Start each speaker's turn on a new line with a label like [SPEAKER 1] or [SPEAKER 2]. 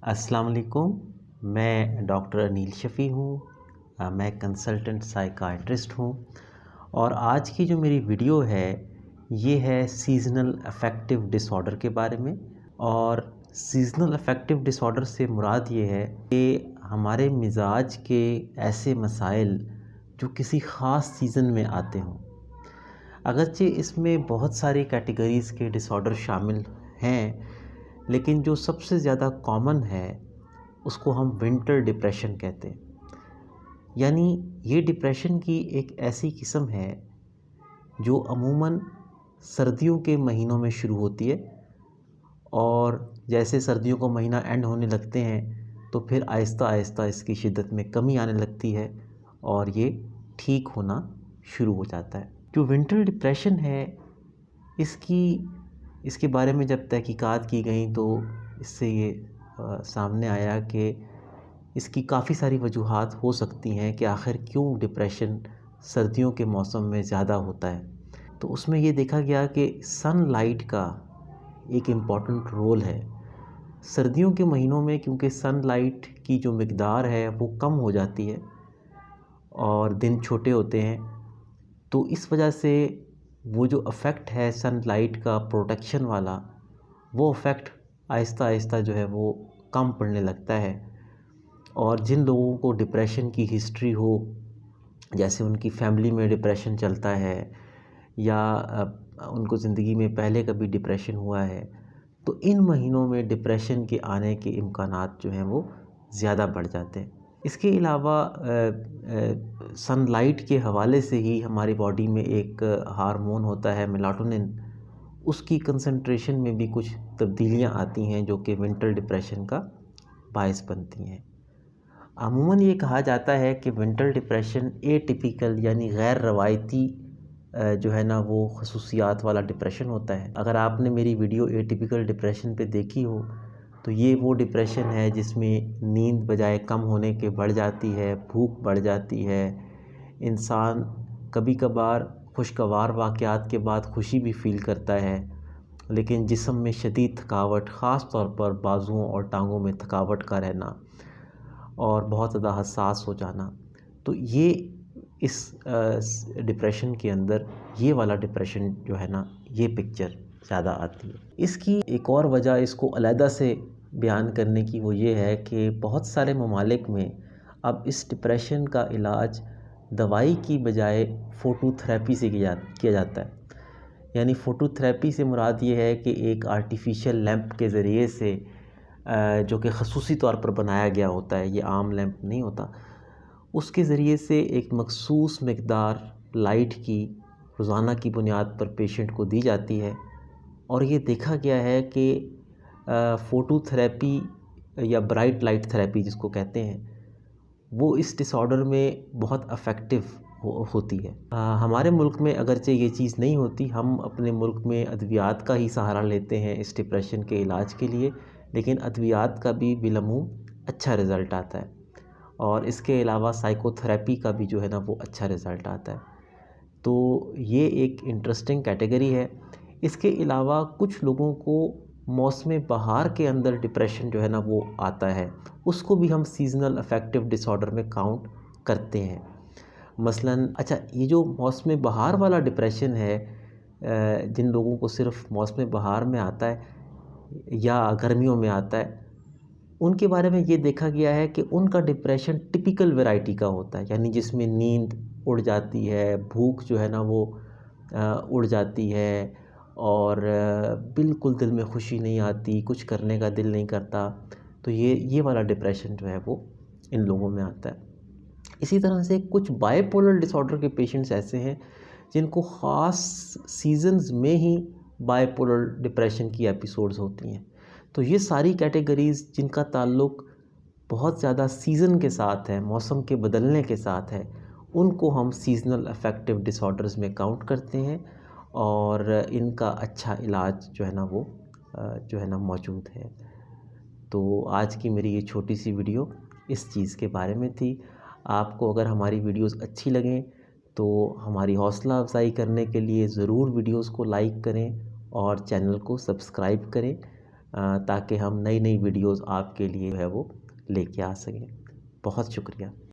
[SPEAKER 1] السلام علیکم. میں ڈاکٹر انیل شفیع ہوں. میں کنسلٹنٹ سائیکائٹرسٹ ہوں اور آج کی جو میری ویڈیو ہے یہ ہے سیزنل افیکٹو ڈس آرڈر کے بارے میں. اور سیزنل افیکٹو ڈس آرڈر سے مراد یہ ہے کہ ہمارے مزاج کے ایسے مسائل جو کسی خاص سیزن میں آتے ہوں. اگرچہ اس میں بہت ساری کیٹیگریز کے ڈس آرڈر شامل ہیں، لیکن جو سب سے زیادہ کامن ہے اس کو ہم ونٹر ڈپریشن کہتے ہیں. یعنی یہ ڈپریشن کی ایک ایسی قسم ہے جو عموماً سردیوں کے مہینوں میں شروع ہوتی ہے، اور جیسے سردیوں کا مہینہ اینڈ ہونے لگتے ہیں تو پھر آہستہ آہستہ اس کی شدت میں کمی آنے لگتی ہے اور یہ ٹھیک ہونا شروع ہو جاتا ہے. جو ونٹر ڈپریشن ہے اس کے بارے میں جب تحقیقات کی گئیں تو اس سے یہ سامنے آیا کہ اس کی کافی ساری وجوہات ہو سکتی ہیں کہ آخر کیوں ڈپریشن سردیوں کے موسم میں زیادہ ہوتا ہے. تو اس میں یہ دیکھا گیا کہ سن لائٹ کا ایک امپورٹنٹ رول ہے. سردیوں کے مہینوں میں کیونکہ سن لائٹ کی جو مقدار ہے وہ کم ہو جاتی ہے اور دن چھوٹے ہوتے ہیں، تو اس وجہ سے وہ جو افیکٹ ہے سن لائٹ کا پروٹیکشن والا، وہ افیکٹ آہستہ آہستہ جو ہے وہ کم پڑنے لگتا ہے. اور جن لوگوں کو ڈپریشن کی ہسٹری ہو، جیسے ان کی فیملی میں ڈپریشن چلتا ہے یا ان کو زندگی میں پہلے کبھی ڈپریشن ہوا ہے، تو ان مہینوں میں ڈپریشن کے آنے کے امکانات جو ہیں وہ زیادہ بڑھ جاتے ہیں. اس کے علاوہ سن لائٹ کے حوالے سے ہی ہماری باڈی میں ایک ہارمون ہوتا ہے میلاٹونن، اس کی کنسنٹریشن میں بھی کچھ تبدیلیاں آتی ہیں جو کہ ونٹر ڈپریشن کا باعث بنتی ہیں. عموماً یہ کہا جاتا ہے کہ ونٹر ڈپریشن اے ٹیپیکل یعنی غیر روایتی جو ہے نا وہ خصوصیات والا ڈپریشن ہوتا ہے. اگر آپ نے میری ویڈیو اے ٹیپیکل ڈپریشن پہ دیکھی ہو تو یہ وہ ڈپریشن ہے جس میں نیند بجائے کم ہونے کے بڑھ جاتی ہے، بھوک بڑھ جاتی ہے، انسان کبھی کبھار خوشگوار واقعات کے بعد خوشی بھی فیل کرتا ہے، لیکن جسم میں شدید تھکاوٹ، خاص طور پر بازوؤں اور ٹانگوں میں تھکاوٹ کا رہنا اور بہت زیادہ حساس ہو جانا. تو یہ اس ڈپریشن کے اندر یہ والا ڈپریشن جو ہے نا یہ پکچر زیادہ آتی ہے. اس کی ایک اور وجہ اس کو علیحدہ سے بیان کرنے کی وہ یہ ہے کہ بہت سارے ممالک میں اب اس ڈپریشن کا علاج دوائی کی بجائے فوٹو تھراپی سے کیا جاتا ہے. یعنی فوٹو تھراپی سے مراد یہ ہے کہ ایک آرٹیفیشل لیمپ کے ذریعے سے جو کہ خصوصی طور پر بنایا گیا ہوتا ہے، یہ عام لیمپ نہیں ہوتا، اس کے ذریعے سے ایک مخصوص مقدار لائٹ کی روزانہ کی بنیاد پر پیشنٹ کو دی جاتی ہے. اور یہ دیکھا گیا ہے کہ فوٹو تھراپی یا برائٹ لائٹ تھراپی جس کو کہتے ہیں وہ اس ڈس آرڈر میں بہت افیکٹو ہوتی ہے. ہمارے ملک میں اگرچہ یہ چیز نہیں ہوتی، ہم اپنے ملک میں ادویات کا ہی سہارا لیتے ہیں اس ڈپریشن کے علاج کے لیے، لیکن ادویات کا بھی بالعموم اچھا رزلٹ آتا ہے اور اس کے علاوہ سائیکو تھراپی کا بھی جو ہے نا وہ اچھا رزلٹ آتا ہے. تو یہ ایک انٹرسٹنگ کیٹیگری ہے. اس کے علاوہ کچھ لوگوں کو موسم بہار کے اندر ڈپریشن جو ہے نا وہ آتا ہے، اس کو بھی ہم سیزنل افیکٹو ڈس آرڈر میں کاؤنٹ کرتے ہیں. مثلاً یہ جو موسم بہار والا ڈپریشن ہے، جن لوگوں کو صرف موسم بہار میں آتا ہے یا گرمیوں میں آتا ہے، ان کے بارے میں یہ دیکھا گیا ہے کہ ان کا ڈپریشن ٹپیکل ویرائٹی کا ہوتا ہے، یعنی جس میں نیند اڑ جاتی ہے، بھوک جو ہے نا وہ اڑ جاتی ہے اور بالکل دل میں خوشی نہیں آتی، کچھ کرنے کا دل نہیں کرتا. تو یہ والا ڈپریشن جو ہے وہ ان لوگوں میں آتا ہے. اسی طرح سے کچھ بائی پولر ڈس آرڈر کے پیشنٹس ایسے ہیں جن کو خاص سیزنز میں ہی بائی پولر ڈپریشن کی ایپیسوڈز ہوتی ہیں. تو یہ ساری کیٹیگریز جن کا تعلق بہت زیادہ سیزن کے ساتھ ہے، موسم کے بدلنے کے ساتھ ہے، ان کو ہم سیزنل افیکٹو ڈس آرڈرز میں کاؤنٹ کرتے ہیں اور ان کا اچھا علاج جو ہے نا وہ جو ہے نا موجود ہے. تو آج کی میری یہ چھوٹی سی ویڈیو اس چیز کے بارے میں تھی. آپ کو اگر ہماری ویڈیوز اچھی لگیں تو ہماری حوصلہ افزائی کرنے کے لیے ضرور ویڈیوز کو لائک کریں اور چینل کو سبسکرائب کریں. تاکہ ہم نئی نئی ویڈیوز آپ کے لیے ہے وہ لے کے آ سکیں. بہت شکریہ.